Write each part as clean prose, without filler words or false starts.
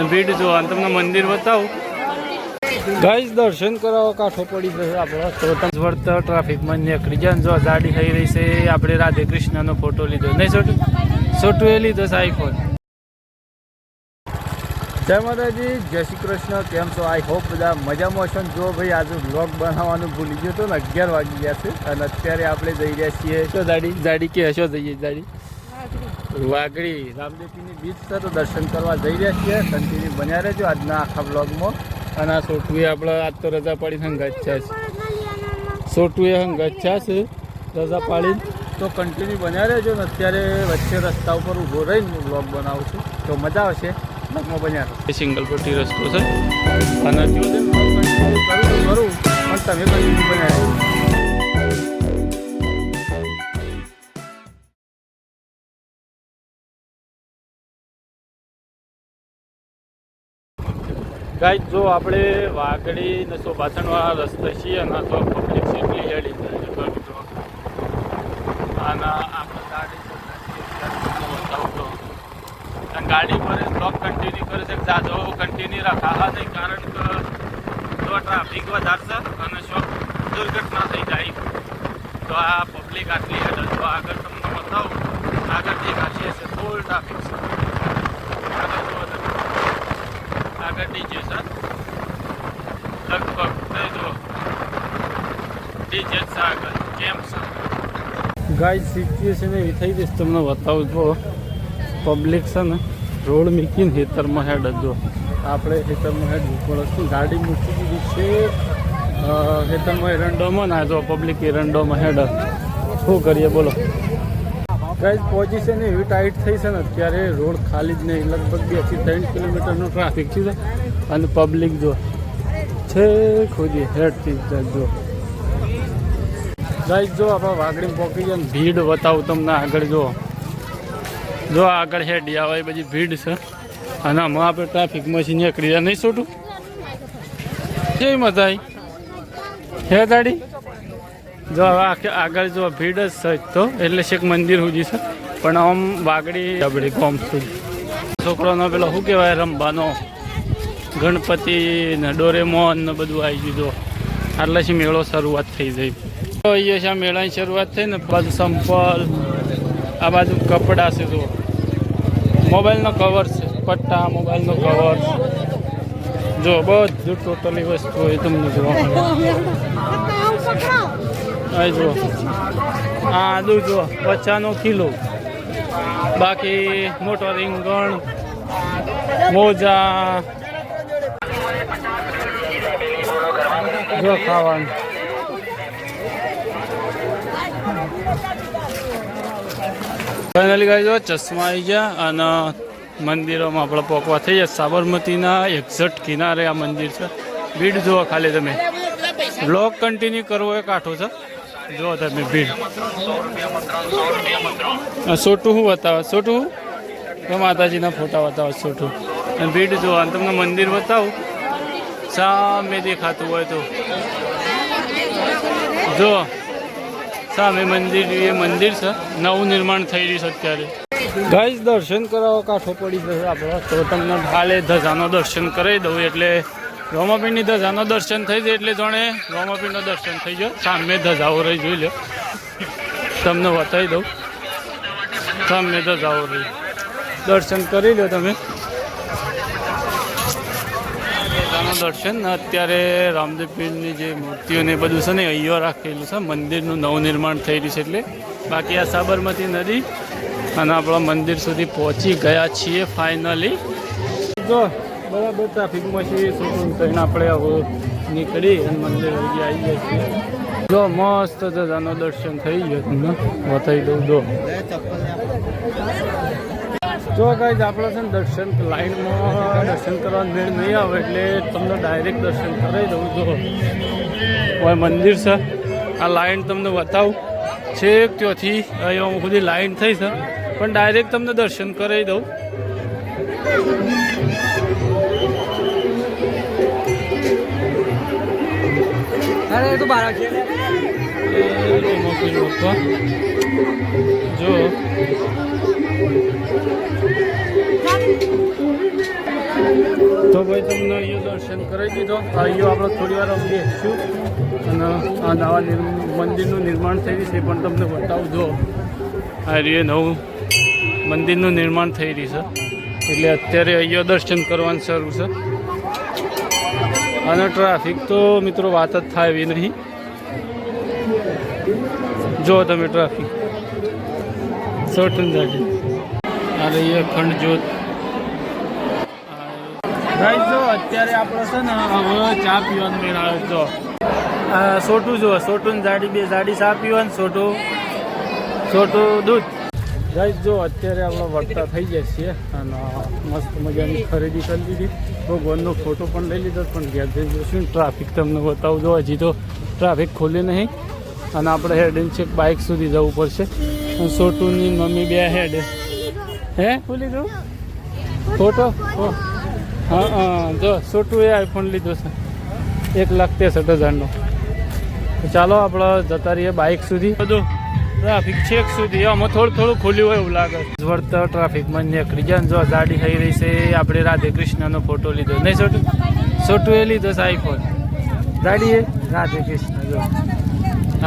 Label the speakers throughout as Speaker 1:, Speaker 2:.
Speaker 1: ભીડ જો તમને મંદિર બતાવું ગાઈસ દર્શન કરાવવા કાઠો પડી જશે આપણો તો તમે વર્ત ટ્રાફિકમાં નીકળી જાય જો ગાડી થઈ રહી છે આપણે રાધે કૃષ્ણનો ફોટો લીધો નહીં છોટું એ લીધો છે આઈફોન જય માતાજી જય શ્રી કૃષ્ણ કેમ છો આઈ હોપ બધા મજામાં છો જો ભાઈ આજે વ્લોગ બનાવવાનું ભૂલી ગયો તો ને 11 વાગી ગયા છે અને અત્યારે આપણે જઈ રહ્યા છીએ શું દાડી કે હશો જઈએ દાડી વાગડી રામદેવપીરની બીચ છે તો દર્શન કરવા જઈ રહ્યા છીએ કન્ટિન્યુ બન્યા રહેજો આજના આખા વ્લોગમાં અને આ છોટુએ આપણે આજ તો રજા પાડી હંગાચ્યા છે છોટુએ હંગાચ્યા છે રજા પાડી તો કન્ટિન્યુ બન્યા રહેજો ને અત્યારે વચ્ચે રસ્તા ઉપર ઊભો રહીને વ્લોગ બનાવું છું તો મજા આવશે વ્લોગમાં બન્યા એ સિંગલ પટ્ટી રસ્તો છે અને જો કરું પણ તમે કન્ટિન્યુ બન્યા રહેજો ગાઈસ જો આપણે વાગડી નસો પાછળવાળા રસ્તા છીએ અને તો પબ્લિક સીટલી હેડી અને આપણે ગાડી પર બ્લોક કન્ટિન્યુ કરે છે જાજો કન્ટિન્યુ રાખવા નહીં કારણ કે જો ટ્રાફિક વધારશે અને શું દુર્ઘટના થઈ જાય તો આ પબ્લિક આટલી હેડલ તો આગળ તમને બતાવું આગળ દેખાશે છે ફૂલ ટ્રાફિક છે આગળ ડીજે છે લગભગ જો ડીજે છે આગળ કેમ છે ગાઈસ સિચ્યુએશન એવી થઈ જશે તમને બતાવું જો પબ્લિક છે ને રોડ મૂકીને ખેતરમાં હેડ જો આપણે ખેતરમાં હેડ પડશે ગાડી મૂકી દીધી છે ખેતરમાં એરંડોમાં ના જો પબ્લિક એરંડોમાં હેડ શું કરીએ બોલો ગાઈસ પોઝિશન એવી ટાઈટ થઈ છે ને અત્યારે રોડ ખાલી જ નહીં લગભગ 2 થી 3 કિલોમીટરનો ટ્રાફિક છે અને પબ્લિક જો છે ખોદી હેડથી જો ગાઈસ જો આપણે વાગડીમાં પહોંચી જાય ભીડ બતાવું તમને આગળ જો આગળ હેડી આવે એ બધી ભીડ છે અને આમાં આપણે ટ્રાફિકમાંથી નીકળી જાય નહીં છોટું કેવી મજા આવી હે દાડી જો આગળ જો ભીડ જ છે તો એટલે શેખ મંદિર સુધી છે પણ આમ વાગડી આપણી કોમ સુધી છોકરાનો પેલો શું કહેવાય રમવાનો ગણપતિ ને ડોરેમોન ને બધું આવી ગયું એટલે છે મેળો શરૂઆત થઈ જાય તો અહીંયા છે મેળાની શરૂઆત થઈ ને બાજુ સંપલ આ બાજુ કપડાં છે જો મોબાઈલનો કવર છે પટ્ટા મોબાઈલનો કવર જો બધું ટોટલી વસ્તુ હોય તમને જોવા મળે અહીં જુઓ આ આદુ જુઓ 50 કિલો બાકી મોટો રીંગણ મોજા જો ખાવાનું ફાઇનલી ગાઈ જો ચશ્મા આવી ગયા અને મંદિરોમાં આપણે પોકવા થઈ જાય સાબરમતીના એક્ઝેક્ટ કિનારે આ મંદિર છે ભીડ જુઓ ખાલી તમે બ્લોગ કન્ટિન્યુ કરવો એ કાઠો છે જો તમે ભીડ છોટું શું બતાવે છોટું તો માતાજીના ફોટા બતાવે છોટું અને ભીડ જુઓ અને તમને મંદિર બતાવું સામે દેખાતું હોય તો જો સામે મંદિર એ મંદિર છે નવું નિર્માણ થઈ રહ્યું છે અત્યારે ગાઈસ દર્શન કરાવવા કાઠો પડી જશે આપણો તો તમને હાલે ધજાનો દર્શન કરાવી દઉં એટલે રોમાપીરની ધજાનો દર્શન થઈ જાય એટલે જાણે રોમાપીરનો દર્શન થઈ જાય સામે ધજાઓ રહી જોઈ લો તમને બતાવી દઉં સામે ધજાઓ રહી દર્શન કરી લો તમે ધજાનો દર્શન અત્યારે રામદેવપીરની જે મૂર્તિઓ ને બધું છે ને અહીંયા રાખેલું છે મંદિરનું નવું નિર્માણ થઈ રહ્યું છે એટલે બાકી આ સાબરમતી નદી અને આપણા મંદિર સુધી પહોંચી ગયા છીએ ફાઇનલી જો બરાબર ટ્રાફિકમાં છીએ શું થઈને આપણે હવે નીકળી અને મંદિર આવી ગયા છીએ જો મસ્ત ધજાનો દર્શન થઈ ગયો તમને બતાવી દઉં જો ગાઈસ આપણે છે ને દર્શન લાઈનમાં દર્શન કરવાનું મેળ નહીં આવે એટલે તમને ડાયરેક્ટ દર્શન કરાવી દઉં જો હવે મંદિર છે આ લાઈન તમને બતાવું છેક ત્યાંથી અહીંયા સુધી લાઈન થઈ છે પણ ડાયરેક્ટ તમને દર્શન કરાવી દઉં
Speaker 2: અરે તો બાર છે
Speaker 1: જો તો ભાઈ તમને અહીંયા દર્શન કરી દીધો. અહીંયા આપણે થોડી વાર બેસીશું અને આ નવા મંદિરનું નિર્માણ થઈ રહ્યું છે પણ તમને બતાવજો. આ રીતે નવું મંદિરનું નિર્માણ થઈ રહ્યું છે એટલે અત્યારે અહીંયા દર્શન કરવાનું શરૂ છે. અને ટ્રાફિક તો મિત્રો વાત જ થાય એવી નહીં. જો તમે ટ્રાફિક સોટન જાજી આ રહી અખંડ જ્યોત. ભાઈ જો અત્યારે આપણે છે ને હવે ચા પીવાનો મેળ આવે. જો સોટું જો સોટું જાડી બે જાડી ચા પીવાનું સોટું દૂધ. ભાઈ જો અત્યારે આપણે વર્તા થઈ જાય છીએ અને મસ્ત મજાની ખરીદી કરી લીધી. ભગવાનનો ફોટો પણ લઈ લીધો પણ ઘેર જઈ જોઈશું. ટ્રાફિક તમને બતાવજો. હજી તો ટ્રાફિક ખોલે નહીં અને આપણે હેડીને છેક બાઇક સુધી જવું પડશે. સોટુની મમ્મી બે હેડ હે ખોલી દઉં ફોટો. હા હા જો સોટું એ આઈફોન લીધો છે 1,63,000નો. ચાલો આપણે જતા રહીએ બાઇક સુધી. બધું ટ્રાફિક છેક સુધી આમાં થોડું ખોલ્યું હોય એવું લાગે. વળતા ટ્રાફિકમાં નીકળી જાય. જો ગાડી થઈ રહી છે. આપણે રાધે કૃષ્ણનો ફોટો લીધો નહીં સોટું એ લીધો છે આઈફોન. ગાડી એ રાધે કૃષ્ણ જો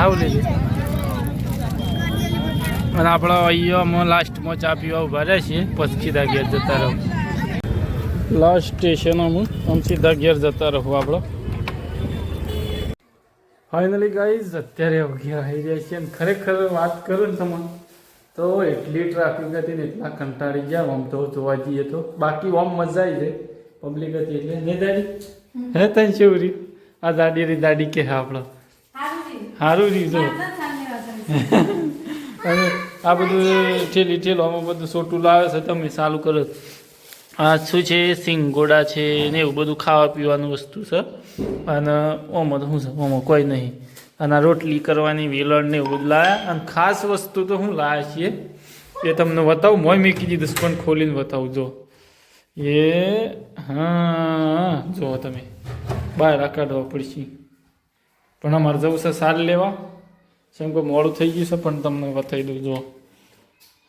Speaker 1: આવું લીધું. અને આપણે અહીંયામાં લાસ્ટમાં ચા પીવા ઉભા રહ્યા છીએ. પછી સીધા ઘેર જતા રહું. લાસ્ટ સ્ટેશનમાં આમ સીધા ઘેર જતા રહું આપણે. ફાઇનલી ગાઈઝ અત્યારે ઘેર આવી જાય છે. અને ખરેખર વાત કરું ને તમને તો એટલી ટ્રાફિક હતી ને એટલા કંટાળી ગયા. આમ તો જોવા જઈએ તો બાકી આમ મજા આવી જાય. પબ્લિક હતી એટલે ને દાડી હે તને કેવું રહ્યું આ દાડી કે હા આપણે સારું રહ્યું. અને આ બધું ઠેલોમાં બધું સોટું લાવે છે. તમે ચાલુ કરો. આ શું છે સિંગોડા છે ને એવું બધું ખાવા પીવાનું વસ્તુ છે. અને ઓમાં તો શું છે ઓમાં કોઈ નહીં. અને આ રોટલી કરવાની વેલણ ને એવું બધું લાવ્યા. અને ખાસ વસ્તુ તો શું લાવ્યા છીએ એ તમને બતાવું. મોય મૂકી દીધું પણ ખોલીને બતાવું. જો એ હા જો તમે બહાર કાઢવા પડશે. પણ અમારે જવું છે સાર લેવા. કેમ કે મોડું થઈ ગયું છે પણ તમને બતાવી દઉં. જો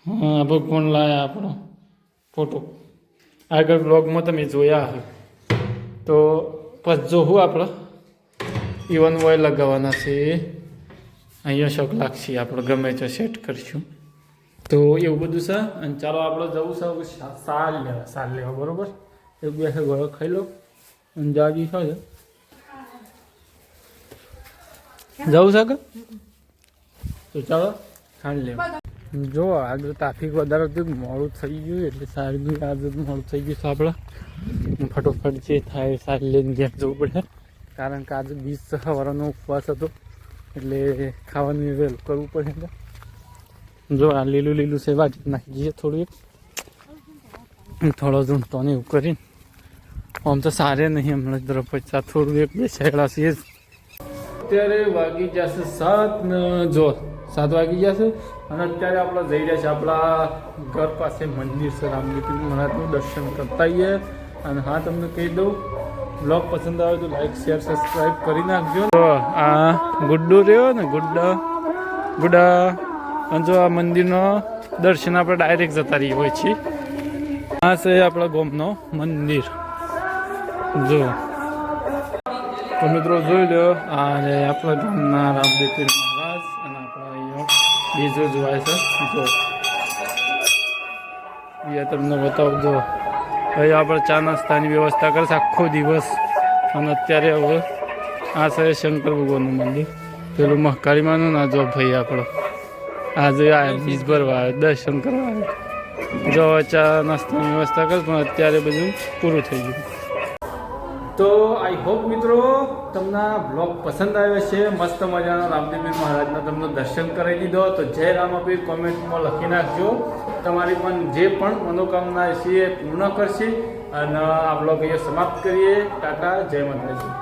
Speaker 1: હા ભગવાન લાયા આપણો ફોટો. આગળ બ્લોગમાં તમે જોયા હશે તો પછી જો હું આપણે ઇવન ઓઇલ લગાવવાના છે. અહીંયા શોખ લાગશે આપણે ગમે તે સેટ કરીશું. તો એવું બધું છે. અને ચાલો આપણે જવું છે સાર લેવા બરાબર. એક બે ઘરો ખાઈ લો અને જાગી છે જવું છે કે તો ચાલો ખાંડ લેવા. જો આગળ ટ્રાફિક વધારે હતું મોડું થઈ ગયું એટલે સારું આજે મોડું થઈ ગયું છે. આપણે ફટોફટ જે થાય સારી લઈને ઘેર જવું પડે કારણ કે આજે બીજ સવારનો ઉપવાસ હતો એટલે ખાવાનું વેલ કરવું પડે. જો આ લીલું છે વાટી નાખી દઈએ થોડું થોડો ઝૂંટતો ને એવું કરીને. આમ તો સારે નહીં હમણાં જ પૈસા થોડું એક બે શેડા છે. અત્યારે વાગી જશે 7 ને જો 7 વાગી જશે અને અત્યારે આપણે જઈ રહ્યા છીએ આપણા ઘર પાસે મંદિર છે રામદેવ મહારાજનું દર્શન કરતા આવીએ. અને હા તમને કહી દઉં બ્લોગ પસંદ આવે તો લાઈક શેર સબસ્ક્રાઈબ કરી નાખજો. તો આ ગુડ્ડો રહ્યો ને ગુડા અને જો આ મંદિરનો દર્શન આપણે ડાયરેક્ટ જતા રહીએ હોય છીએ. આ છે આપણા ગામનો મંદિર. જો તો મિત્રો જોઈ લો અને આપણા ગામના રામદેવ મહારાજ અને આપણા અહીંયા બીજો જોવાય છે. જો એ તમને બતાવું. જો અહીંયા આપણે ચા નાસ્તાની વ્યવસ્થા કરશે આખો દિવસ. અને અત્યારે હવે આ છે શંકર ભગવાનનું મંદિર. પેલું મહકાળીમાનું ના જો ભાઈ આપણો આજે આ બીજ ભરવા આવે દર્શન કરવા આવે. જો ચા નાસ્તાની વ્યવસ્થા કરશે પણ અત્યારે બધું પૂરું થઈ ગયું. તો આઈ હોપ મિત્રો તમને બ્લોગ પસંદ આવ્યો છે. મસ્ત મજાનો રામદેવ મહારાજના તમને દર્શન કરાવી દીધો. તો જય રામાપીર કોમેન્ટમાં લખી નાખજો. તમારી પણ જે પણ મનોકામના છે એ પૂર્ણ કરશે. અને આ બ્લોગ અહીંયા સમાપ્ત કરીએ. ટાટા જય માતાજી.